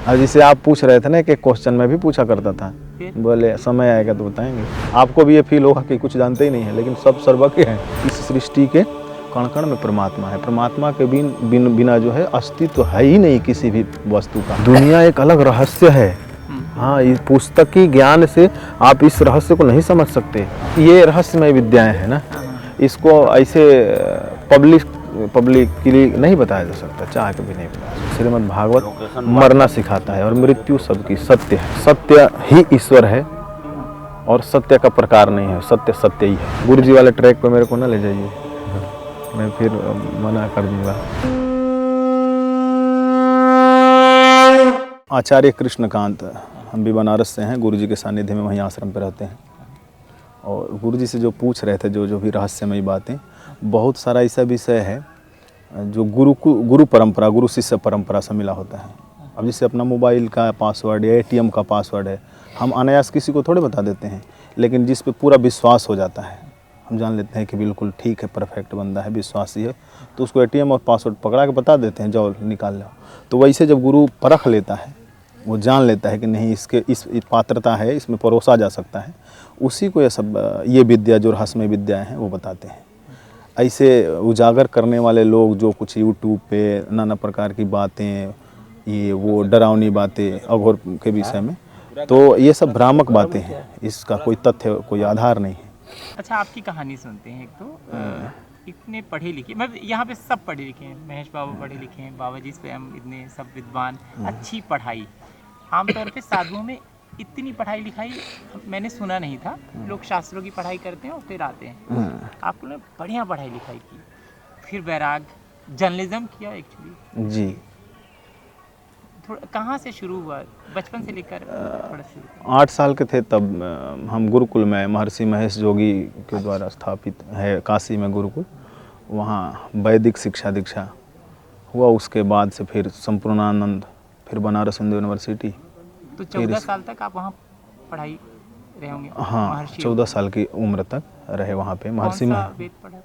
अब जिसे आप पूछ रहे थे ना कि क्वेश्चन में भी पूछा करता था, बोले समय आएगा तो बताएंगे। आपको भी ये फील होगा कि कुछ जानते ही नहीं है, लेकिन सब सर्वज्ञ हैं। इस सृष्टि के कण कण में परमात्मा है। परमात्मा के बिना जो है अस्तित्व है ही नहीं किसी भी वस्तु का। दुनिया एक अलग रहस्य है। हाँ, इस पुस्तकी ज्ञान से आप इस रहस्य को नहीं समझ सकते। ये रहस्यमय विद्याएं हैं ना, इसको ऐसे पब्लिकली नहीं बताया जा सकता, चाह के भी नहीं बताया। श्रीमद् भागवत मरना सिखाता है और मृत्यु सबकी सत्य है। सत्य ही ईश्वर है और सत्य का प्रकार नहीं है, सत्य सत्य ही है। गुरु जी वाले ट्रैक पे मेरे को ना ले जाइए, मैं फिर मना कर दूंगा। आचार्य कृष्णकांत, हम भी बनारस से हैं, गुरु जी के सानिध्य में वहीं आश्रम पे रहते हैं। और गुरु जी से जो पूछ रहे थे जो भी रहस्यमयी बातें, बहुत सारा ऐसा विषय है जो गुरु परंपरा, गुरु शिष्य परंपरा से मिला होता है। अब जैसे अपना मोबाइल का पासवर्ड या ATM का पासवर्ड है, हम अनायास किसी को थोड़े बता देते हैं, लेकिन जिस पे पूरा विश्वास हो जाता है, हम जान लेते हैं कि बिल्कुल ठीक है, परफेक्ट बंदा है, विश्वासी है, तो उसको ATM और पासवर्ड पकड़ा के बता देते हैं, जाओ निकाल लो। तो वैसे जब गुरु परख लेता है, वो जान लेता है कि नहीं इसके इस पात्रता है, इसमें परोसा जा सकता है, उसी को ये विद्या जो रहस्यमय विद्याएँ हैं वो बताते हैं। ऐसे उजागर करने वाले लोग जो कुछ यूट्यूब पे नाना प्रकार की बातें, ये वो डरावनी बातें अघोर के विषय में, तो ये सब भ्रामक बातें हैं, इसका कोई तथ्य, कोई आधार नहीं है। अच्छा, आपकी कहानी सुनते हैं। एक तो इतने पढ़े लिखे, मतलब यहाँ पे सब पढ़े लिखे हैं, महेश बाबू पढ़े लिखे हैं, बाबा जी स्वयं इतने सब विद्वान, अच्छी पढ़ाई। आमतौर पे साधुओं में इतनी पढ़ाई लिखाई मैंने सुना नहीं था। लोग शास्त्रों की पढ़ाई करते हैं और फिर आते हैं। आपको ने बढ़िया पढ़ाई लिखाई की, फिर वैराग, जर्नलिज्म किया एक्चुअली जी। थोड़ा कहाँ से शुरू हुआ, बचपन से लेकर थोड़ा शुरू? 8 साल के थे तब हम गुरुकुल में, महर्षि महेश जोगी के द्वारा स्थापित है काशी में गुरुकुल, वहाँ वैदिक शिक्षा दीक्षा हुआ। उसके बाद से फिर संपूर्णानंद, फिर बनारस हिंदू यूनिवर्सिटी। तो 14 साल तक आप वहाँ पढ़ाई रहे होंगे? हाँ, 14 साल की उम्र तक रहे वहाँ पे। महर्षि में वेद पढ़ा?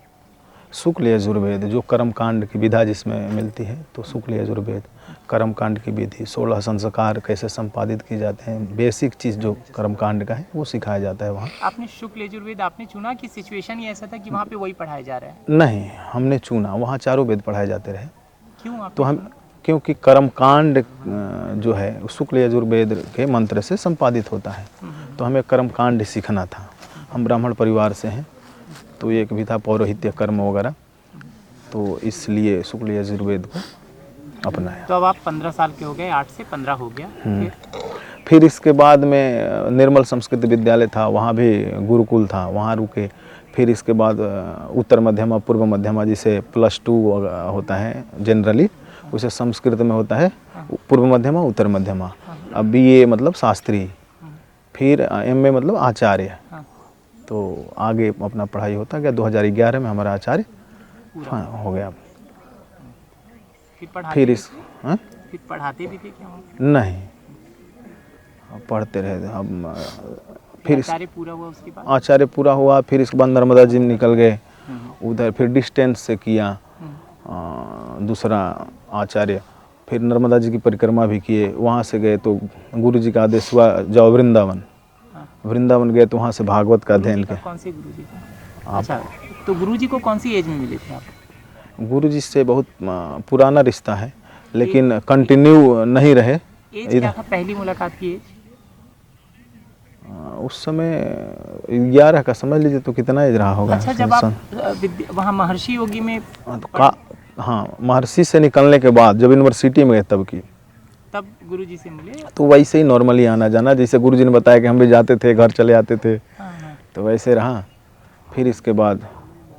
शुक्ल यजुर्वेद, जो कर्मकांड की विधा जिसमें मिलती है, तो शुक्ल यजुर्वेद कर्मकांड की विधि, 16 संस्कार कैसे संपादित किए जाते हैं, बेसिक चीज़ जो कर्मकांड का है वो सिखाया जाता है वहाँ। आपने शुक्ल यजुर्वेद आपने चुना कि सिचुएशन ही ऐसा था कि वहाँ पे वही पढ़ाया जा रहा है? नहीं, हमने चुना, वहाँ चारों वेद पढ़ाए जाते रहे। क्यों? तो हम, क्योंकि कर्मकांड जो है शुक्ल यजुर्वेद के मंत्र से संपादित होता है, तो हमें कर्मकांड सीखना था। हम ब्राह्मण परिवार से हैं, तो एक भी था पौरोहित्य कर्म वगैरह, तो इसलिए शुक्ल यजुर्वेद को अपनाया। तो अब आप 15 साल के हो गए, 8 से 15 हो गया। फिर इसके बाद में निर्मल संस्कृत विद्यालय था, वहाँ भी गुरुकुल था, वहाँ रुके। फिर इसके बाद उत्तर मध्यमा, पूर्व मध्यमा, जिसे +2 होता है जनरली, उसे संस्कृत में होता है पूर्व मध्यमा, उत्तर मध्यमा। अब BA मतलब शास्त्री, फिर MA मतलब आचार्य। तो आगे अपना पढ़ाई होता गया। 2011 में हमारा आचार्य हो गया। फिर पढ़ाते भी थे क्या? नहीं, पढ़ते रहे हम। फिर आचार्य पूरा हुआ, उसके बाद आचार्य पूरा हुआ, फिर इसके बाद नर्मदा जी निकल गए उधर, फिर डिस्टेंस से किया दूसरा आचार्य। फिर नर्मदा जी की परिक्रमा भी किए, वहाँ से गए तो गुरु जी का आदेश हुआ जाओ वृंदावन। वृंदावन गए तो वहाँ से भागवत का अध्ययन किया। कौन से गुरु जी का? अच्छा, तो गुरु जी को कौन सी एज में मिले थे आप? गुरु जी से बहुत पुराना रिश्ता है, लेकिन कंटिन्यू नहीं रहे। एज क्या था पहली मुलाकात की एज? उस समय 11 का समझ लीजिए, तो कितना एज रहा होगा। अच्छा, जब आप वहाँ महर्षि योगी में हाँ, महर्षि से निकलने के बाद जब यूनिवर्सिटी में गए तब गुरुजी से मिले? तो वैसे ही नॉर्मली आना जाना, जैसे गुरुजी ने बताया कि हम भी जाते थे, घर चले आते थे। तो वैसे रहा। फिर इसके बाद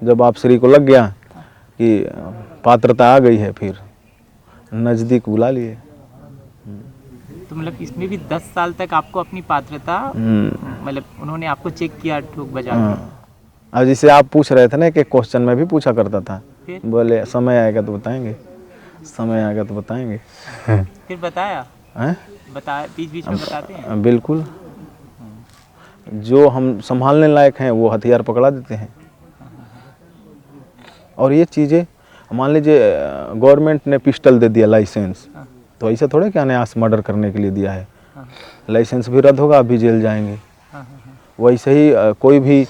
जब आप श्री को लग गया कि पात्रता आ गई है, फिर नज़दीक बुला लिए। तो मतलब इसमें भी 10 साल तक आपको अपनी पात्रता, मतलब उन्होंने आपको चेक किया ठोक बजा के। अब जैसे आप पूछ रहे थे ना कि क्वेश्चन में भी पूछा करता था, बोले समय आएगा तो बताएंगे, समय आएगा तो बताएंगे। फिर बताया? बताया, बीच में बताते हैं। बिल्कुल, जो हम संभालने लायक हैं वो हथियार पकड़ा देते हैं। और ये चीज़ें मान लीजिए गवर्नमेंट ने पिस्टल दे दिया लाइसेंस, तो ऐसा थोड़े कि अनायास मर्डर करने के लिए दिया है। हाँ, लाइसेंस भी रद्द होगा, आप भी जेल जाएंगे। हाँ, हाँ, वैसे ही कोई भी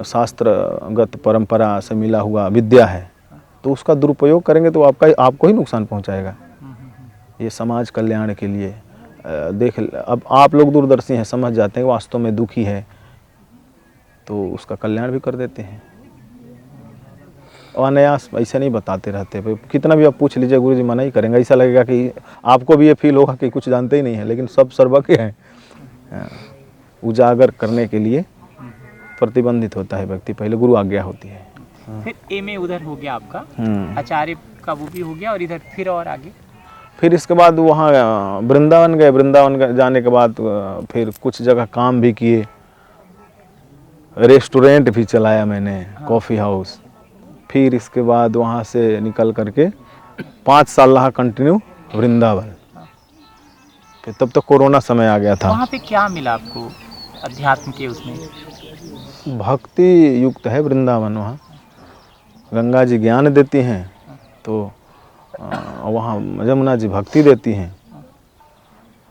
शास्त्रगत परंपरा से मिला हुआ विद्या है तो उसका दुरुपयोग करेंगे तो आपको ही नुकसान पहुंचाएगा। ये समाज कल्याण के लिए अब आप लोग दूरदर्शी हैं, समझ जाते हैं वास्तव में दुखी है तो उसका कल्याण भी कर देते हैं। और अनायास ऐसे नहीं बताते रहते, भाई कितना भी आप पूछ लीजिए गुरुजी मना ही करेंगे। ऐसा लगेगा कि आपको भी ये फील होगा कि कुछ जानते ही नहीं है, लेकिन सब सर्वज्ञ हैं। उजागर करने के लिए प्रतिबंधित होता है व्यक्ति, पहले गुरु आज्ञा होती है। फिर एमए उधर हो गया आपका, आचार्य का वो भी हो गया, और इधर फिर और आगे फिर इसके बाद वहाँ वृंदावन गए। वृंदावन जाने के बाद फिर कुछ जगह काम भी किए, रेस्टोरेंट भी चलाया मैंने, कॉफ़ी हाउस। फिर इसके बाद वहाँ से निकल करके 5 साल रहा कंटिन्यू वृंदावन। फिर तब तो कोरोना समय आ गया था। वहाँ पे क्या मिला आपको अध्यात्म के उसमें? भक्ति युक्त है वृंदावन। वहाँ गंगा जी ज्ञान देती हैं तो वहाँ यमुना जी भक्ति देती हैं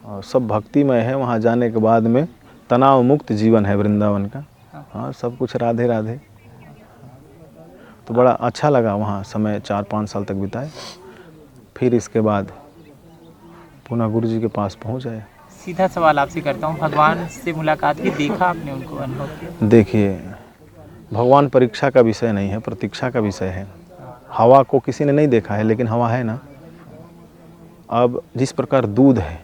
और सब भक्तिमय है। वहाँ जाने के बाद में तनाव मुक्त जीवन है वृंदावन का। हाँ, सब कुछ राधे राधे। तो बड़ा अच्छा लगा वहाँ समय, 4-5 साल तक बिताए। फिर इसके बाद पुनः गुरु जी के पास पहुँच आए। सीधा सवाल आपसे करता हूँ, भगवान से मुलाकात की, देखा आपने उनको, अनुभव किया? देखिए, भगवान परीक्षा का विषय नहीं है, प्रतीक्षा का विषय है। हवा को किसी ने नहीं देखा है, लेकिन हवा है ना। अब जिस प्रकार दूध है,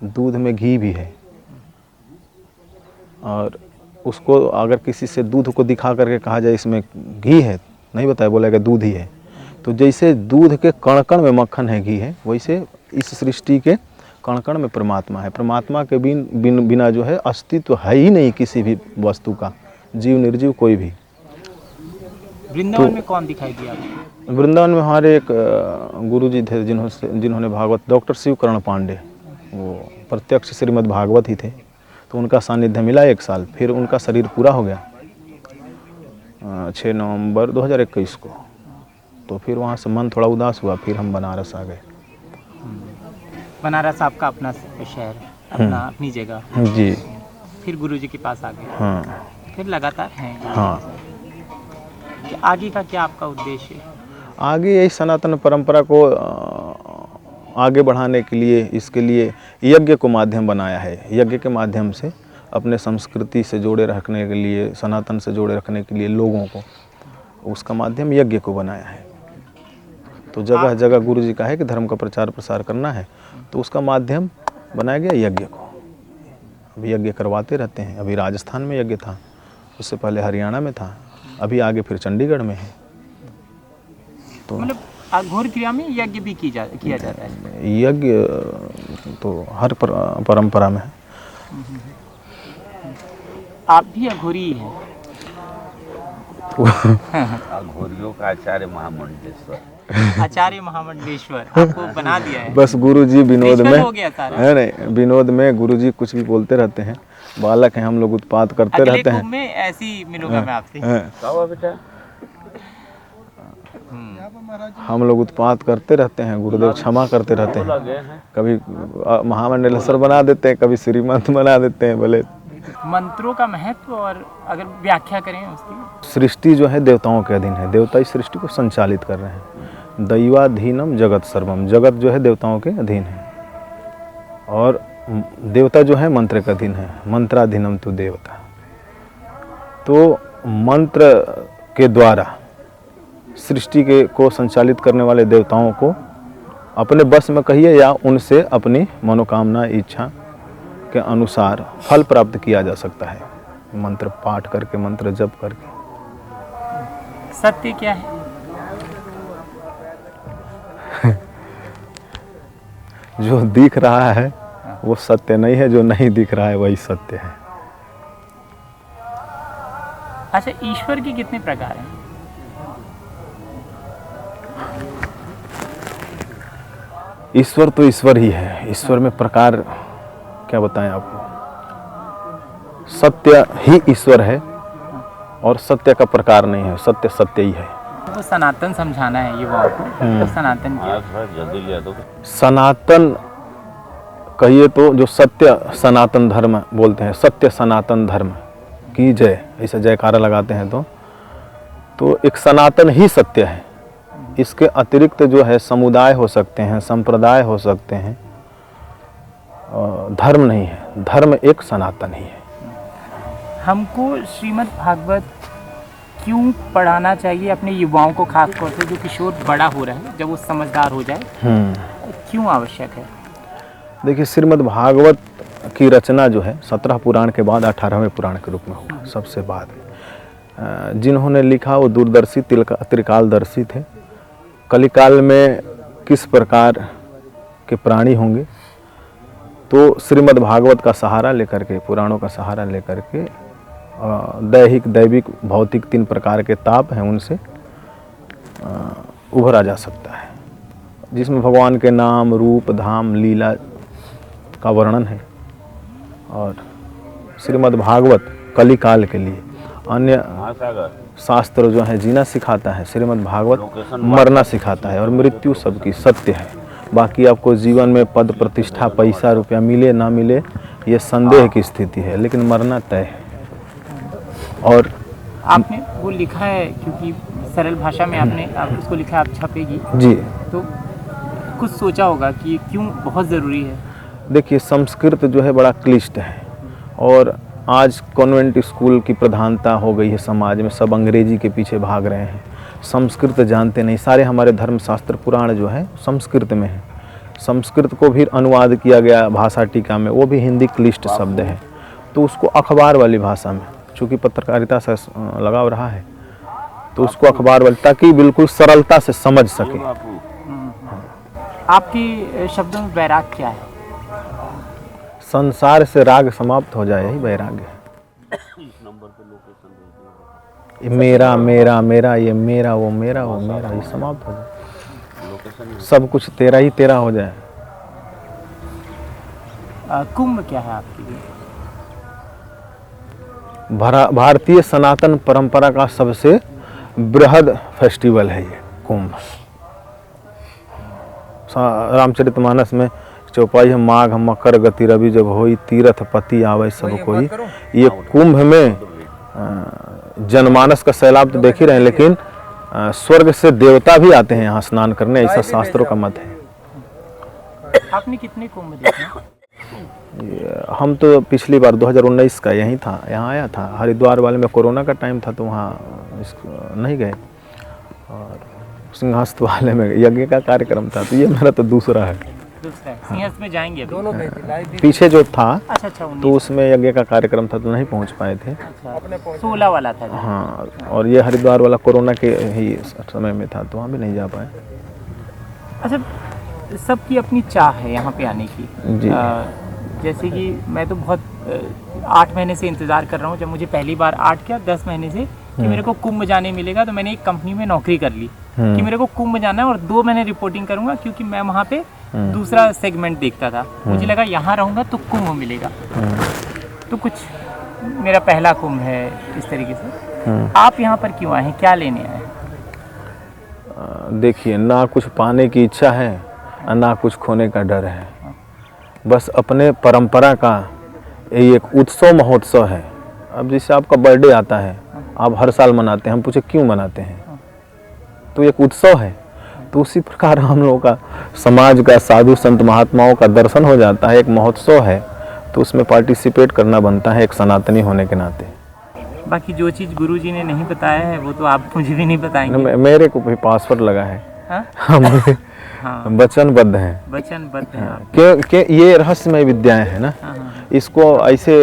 दूध में घी भी है, और उसको अगर किसी से दूध को दिखा करके कहा जाए इसमें घी है, नहीं बताया, बोलेगा दूध ही है। तो जैसे दूध के कण कण में मक्खन है, घी है, वैसे इस सृष्टि के कण कण में परमात्मा है। परमात्मा के बिना जो है अस्तित्व है ही नहीं किसी भी वस्तु का, जीव निर्जीव कोई भी। वृंदावन में कौन दिखाई दिया आपको? वृंदावन में हमारे एक गुरुजी थे जिन्होंने भागवत, डॉक्टर शिवकरण पांडे, वो प्रत्यक्ष श्रीमद् भागवत ही थे। तो उनका सानिध्य मिला 1 साल। फिर उनका शरीर पूरा हो गया 6 नवंबर 2021 को। तो फिर वहाँ से मन थोड़ा उदास हुआ, फिर हम बनारस आ गए। बनारस आपका अपना शहर, अपनी जगह जी। फिर गुरुजी के पास आ गए। हाँ फिर लगातार हैं। हाँ। कि आगे का क्या आपका उद्देश्य है? आगे यही सनातन परंपरा को आगे बढ़ाने के लिए, इसके लिए यज्ञ को माध्यम बनाया है। यज्ञ के माध्यम से अपने संस्कृति से जोड़े रखने के लिए, सनातन से जोड़े रखने के लिए लोगों को, उसका माध्यम यज्ञ को बनाया है। तो जगह जगह गुरु जी का है कि धर्म का प्रचार प्रसार करना है, तो उसका माध्यम बनाया गया यज्ञ को। अभी यज्ञ करवाते रहते हैं। अभी राजस्थान में यज्ञ था, उससे पहले हरियाणा में था, अभी आगे फिर चंडीगढ़ में है। तो मतलब घोर क्रिया में यज्ञ भी किया जाता है? यज्ञ तो हर परंपरा में है। आप भी अघोरी हैं? अघोरियों का आचार्य महामंडलेश्वर। आचार्य महामंडलेश्वर आपको बना दिया है? बस गुरुजी विनोद में हो गया सारा। है, नहीं विनोद में गुरुजी कुछ भी बोलते रहते हैं। बालक हैं हम लोग, उत्पात करते रहते हैं। में ऐसी मिलूंगा मैं आपसे। बेटा हम लोग उत्पात करते रहते हैं, गुरुदेव क्षमा करते रहते हैं। कभी महामंडलेश्वर बना देते हैं, कभी श्रीमंत बना देते हैं। बोले मंत्रों का महत्व और अगर व्याख्या करें उसकी। सृष्टि जो है देवताओं के अधीन है, देवता इस सृष्टि को संचालित कर रहे हैं। दैवाधीनम जगत सर्वम, जगत जो है देवताओं के अधीन है, और देवता जो है मंत्र के अधीन है। मंत्राधीनम तो देवता। तो मंत्र के द्वारा सृष्टि के को संचालित करने वाले देवताओं को अपने बस में कहिए या उनसे अपनी मनोकामना इच्छा के अनुसार फल प्राप्त किया जा सकता है, मंत्र पाठ करके, मंत्र जप करके। सत्य क्या है? जो दिख रहा है वो सत्य नहीं है, जो नहीं दिख रहा है वही सत्य है। अच्छा, ईश्वर के कितने प्रकार हैं? ईश्वर तो ईश्वर ही है। ईश्वर में प्रकार क्या बताएं आपको। सत्य ही ईश्वर है और सत्य का प्रकार नहीं है, सत्य सत्य ही है। वो सनातन समझाना है युवाओं को, तो सनातन क्या है? थोड़ा जल्दी ले दो। सनातन कहिए तो जो सत्य सनातन धर्म बोलते हैं, सत्य सनातन धर्म की जय, ऐसा जयकारा लगाते हैं तो एक सनातन ही सत्य है। इसके अतिरिक्त जो है समुदाय हो सकते हैं, संप्रदाय हो सकते हैं, धर्म नहीं है। धर्म एक सनातन ही है। हमको श्रीमद् भागवत क्यों पढ़ाना चाहिए अपने युवाओं को, खास तौर से जो किशोर बड़ा हो रहा है, जब वो समझदार हो जाए, क्यों आवश्यक है? देखिए, श्रीमद् भागवत की रचना जो है 17 पुराण के बाद 18वें पुराण के रूप में हुआ, सबसे बाद में। जिन्होंने लिखा वो दूरदर्शी त्रिकालदर्शी थे। कलिकाल में किस प्रकार के प्राणी होंगे, तो श्रीमद् भागवत का सहारा लेकर के, पुराणों का सहारा लेकर के दैहिक, दैविक, भौतिक 3 प्रकार के ताप हैं, उनसे उभरा जा सकता है, जिसमें भगवान के नाम, रूप, धाम, लीला का वर्णन है। और श्रीमद् भागवत कलिकाल के लिए, अन्य शास्त्र जो है जीना सिखाता है, श्रीमद् भागवत मरना सिखाता है, और मृत्यु सबकी सत्य है। बाकी आपको जीवन में पद प्रतिष्ठा, पैसा रुपया मिले ना मिले, ये संदेह की स्थिति है, लेकिन मरना तय है। और आपने वो लिखा है, क्योंकि सरल भाषा में आपने उसको लिखा, आप छपेगी जी, तो कुछ सोचा होगा कि ये क्यों बहुत ज़रूरी है? देखिए, संस्कृत जो है बड़ा क्लिष्ट है, और आज कॉन्वेंट स्कूल की प्रधानता हो गई है समाज में, सब अंग्रेजी के पीछे भाग रहे हैं, संस्कृत जानते नहीं। सारे हमारे धर्मशास्त्र पुराण जो है संस्कृत में है। संस्कृत को भी अनुवाद किया गया भाषा टीका में, वो भी हिंदी क्लिष्ट शब्द है, तो उसको अखबार वाली भाषा में, चूँकि पत्रकारिता से लगाव रहा है, तो उसको अखबार वाली, ताकि बिल्कुल सरलता से समझ सके। आपके शब्दों में वैराग क्या है? संसार से राग समाप्त हो जाए, यही वैराग्य है। ये मेरा मेरा मेरा, ये मेरा वो मेरा, वो मेरा, ये समाप्त हो जाए, सब कुछ तेरा ही तेरा हो जाए। कुंभ क्या है आपके लिए? भारतीय सनातन परंपरा का सबसे बृहद फेस्टिवल है ये कुंभ। रामचरितमानस में चौपाई है, माघ मकर गति रवि जब होई, तीर्थ पति आवे सब कोई। ये कुंभ में जनमानस का सैलाब तो देख ही रहे हैं, लेकिन स्वर्ग से देवता भी आते हैं यहाँ स्नान करने, ऐसा शास्त्रों का मत है। आपने कितने कुंभ देखे? हम तो पिछली बार 2019 का यहीं था, यहाँ आया था। हरिद्वार वाले में कोरोना का टाइम था तो वहाँ नहीं गए, और सिंहस्थ वाले में यज्ञ का कार्यक्रम था, तो ये मेरा तो दूसरा है। सिंहस्थ में जाएंगे दोनों पीछे जो था। अच्छा, तो उसमें यज्ञ का कार्यक्रम था तो नहीं पहुंच पाए थे। 16 वाला था। हाँ, और ये हरिद्वार वाला कोरोना के ही समय में था तो वहाँ भी नहीं जा पाए। अच्छा, सबकी अपनी चाह है यहाँ पे आने की जी। जैसे कि मैं तो बहुत 8 महीने से इंतज़ार कर रहा हूँ, जब मुझे पहली बार 8 क्या 10 महीने से कि मेरे को कुंभ जाने मिलेगा, तो मैंने एक कंपनी में नौकरी कर ली कि मेरे को कुंभ जाना है और 2 महीने रिपोर्टिंग करूँगा, क्योंकि मैं वहाँ पे दूसरा सेगमेंट देखता था। मुझे लगा यहाँ रहूँगा तो कुंभ मिलेगा, तो कुछ मेरा पहला कुंभ है इस तरीके से। आप यहाँ पर क्यों आए हैं, क्या लेने आए हैं? देखिए, ना कुछ पाने की इच्छा है और ना कुछ खोने का डर है। बस अपने परंपरा का ये एक उत्सव महोत्सव है। अब जैसे आपका बर्थडे आता है, आप हर साल मनाते हैं, हम पूछे क्यों मनाते हैं, तो एक उत्सव है। तो उसी प्रकार हम लोगों का समाज का, साधु संत महात्माओं का दर्शन हो जाता है, एक महोत्सव है, तो उसमें पार्टिसिपेट करना बनता है एक सनातनी होने के नाते। बाकी जो चीज़ गुरुजी ने नहीं बताया है वो तो आप मुझे भी नहीं बताएंगे। मेरे को भी पासवर्ड लगा है। हाँ, वचनबद्ध हैं, वचनबद्ध हैं आप। क्योंकि ये रहस्यमय विद्याएं हैं ना, इसको ऐसे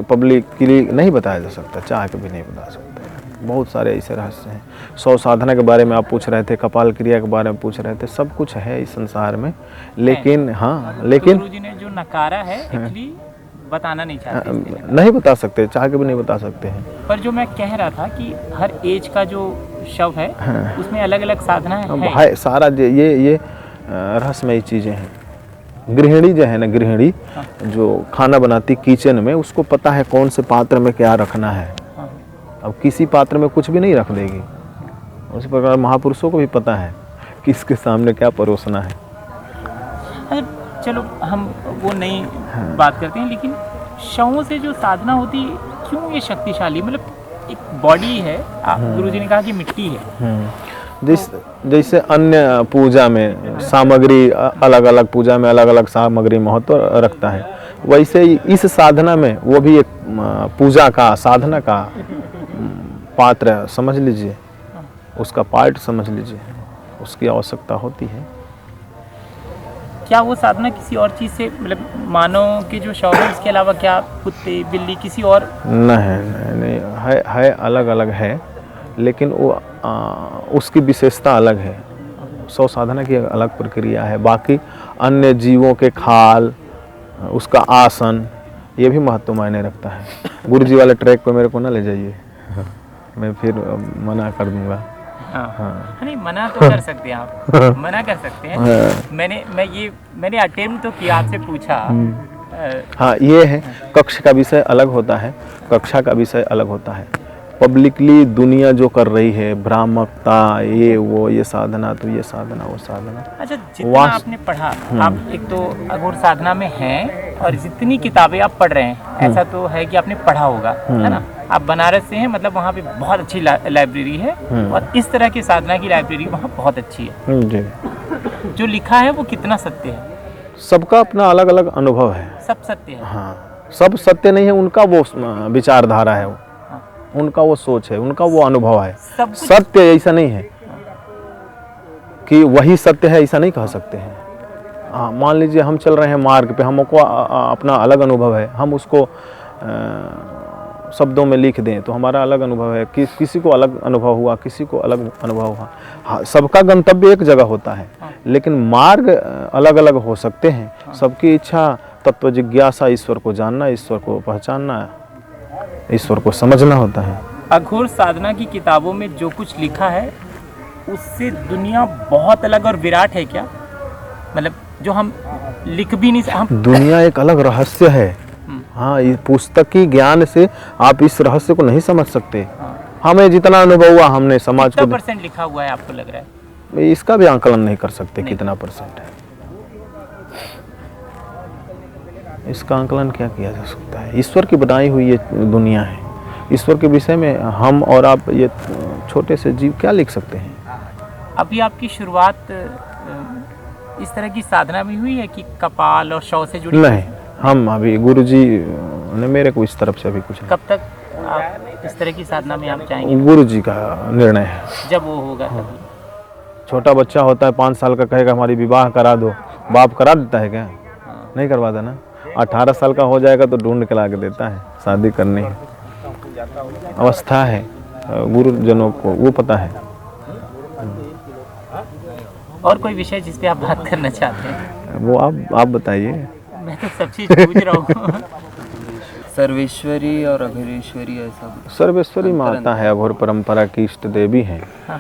पब्लिकली नहीं बताया जा सकता, चाह के भी नहीं बता सकते। बहुत सारे ऐसे रहस्य हैं। 100 साधना के बारे में आप पूछ रहे थे, कपाल क्रिया के बारे में पूछ रहे थे, सब कुछ है इस संसार में, लेकिन हाँ, लेकिन गुरुजी ने जो नकारा है एक्चुअली बताना नहीं चाहते, नहीं बता सकते, चाह के भी नहीं बता सकते हैं। पर जो मैं कह रहा था कि हर एज का जो शव है उसमें अलग अलग साधना है। सारा ये रहस्यमय चीज़ें हैं। गृहिणी जो है ना, गृहिणी जो खाना बनाती किचन में, उसको पता है कौन से पात्र में क्या रखना है। अब किसी पात्र में कुछ भी नहीं रख देगी, उसी प्रकार महापुरुषों को भी पता है कि इसके सामने क्या परोसना है। अच्छा चलो हम वो नहीं बात करते हैं, लेकिन शवों से जो साधना होती है क्यों ये शक्तिशाली, मतलब एक बॉडी है, गुरुजी ने कहा कि मिट्टी है। जैसे अन्य पूजा में सामग्री अलग अलग, पूजा में अलग अलग सामग्री महत्व रखता है, वैसे ही इस साधना में वो भी एक पूजा का, साधना का पात्र समझ लीजिए, उसका पार्ट समझ लीजिए, उसकी आवश्यकता होती है। क्या वो साधना किसी और चीज़ से, मतलब मानव के जो शव है इसके अलावा क्या कुत्ते बिल्ली किसी और? नहीं है अलग अलग है, लेकिन वो उसकी विशेषता अलग है। शव साधना की अलग प्रक्रिया है। बाकी अन्य जीवों के खाल, उसका आसन, ये भी महत्व मायने रखता है। गुरुजी वाले ट्रैक पे मेरे को ना ले जाइए, मैं फिर मना कर दूंगा। हाँ। नहीं मना तो कर सकते हैं आप, मना कर सकते हैं। मैंने अटेम्प्ट तो किया, आपसे पूछा। हाँ ये है, कक्ष का विषय अलग होता है, कक्षा का विषय अलग होता है। पब्लिकली दुनिया जो कर रही है, भ्रामकता, ये साधना, तो ये साधना, वो साधना। अच्छा जितना आपने पढ़ा, आप एक तो अघोर साधना में हैं और जितनी किताबें आप पढ़ रहे हैं, ऐसा तो है कि आपने पढ़ा होगा, है ना? आप बनारस से हैं, मतलब वहाँ पे बहुत अच्छी लाइब्रेरी है और इस तरह की साधना की लाइब्रेरी वहाँ बहुत अच्छी है जी। जो लिखा है वो कितना सत्य है? सबका अपना अलग अलग अनुभव है। सब सत्य है? हाँ, सब सत्य नहीं है, उनका वो विचारधारा है, उनका वो सोच है, उनका वो अनुभव है। सत्य ऐसा नहीं है कि वही सत्य है, ऐसा नहीं कह सकते हैं। हाँ, मान लीजिए हम चल रहे हैं मार्ग पे, हमको अपना अलग अनुभव है, हम उसको शब्दों में लिख दें तो हमारा अलग अनुभव है, किसी को अलग अनुभव हुआ, किसी को अलग अनुभव हुआ। हाँ, सबका गंतव्य एक जगह होता है, लेकिन मार्ग अलग अलग हो सकते हैं। सबकी इच्छा तत्व जिज्ञासा, ईश्वर को जानना, ईश्वर को पहचानना, ईश्वर को समझना होता है। अघोर साधना की किताबों में जो कुछ लिखा है उससे दुनिया बहुत अलग और विराट है क्या? मतलब जो हम लिख भी नहीं हम दुनिया एक अलग रहस्य है। हाँ, ये पुस्तकी ज्ञान से आप इस रहस्य को नहीं समझ सकते। हमें जितना अनुभव हुआ, हमने समाज को % लिखा हुआ है आपको लग रहा है? इसका भी आकलन नहीं कर सकते कितना % है। इसका आकलन क्या किया जा सकता है? ईश्वर की बनाई हुई ये दुनिया है। ईश्वर के विषय में हम और आप, ये छोटे से जीव, क्या लिख सकते हैं? अभी आपकी शुरुआत इस तरह की साधना में हुई है कि कपाल और शव से जुड़ी? नहीं, हम अभी गुरुजी ने मेरे को इस तरफ से अभी कुछ नहीं। कब तक आप इस तरह की साधना में आप जाएंगे? गुरुजी का निर्णय है, जब वो होगा तभी। छोटा बच्चा होता है 5 साल का, कहेगा हमारी विवाह करा दो, बाप करा देता है क्या? नहीं करवाता ना। 18 साल का हो जाएगा तो ढूंढ के ला के देता है, शादी करने की अवस्था है, गुरुजनों को वो पता है। और कोई विषय जिस पे आप बात करना चाहते हैं? वो आप बताइए। मैं तो सब चीज़ पूछ रहा हूँ। सर्वेश्वरी और अघोरेश्वरी ऐसा? सर्वेश्वरी माता है, अघोर परंपरा की इष्ट देवी हैं। हाँ।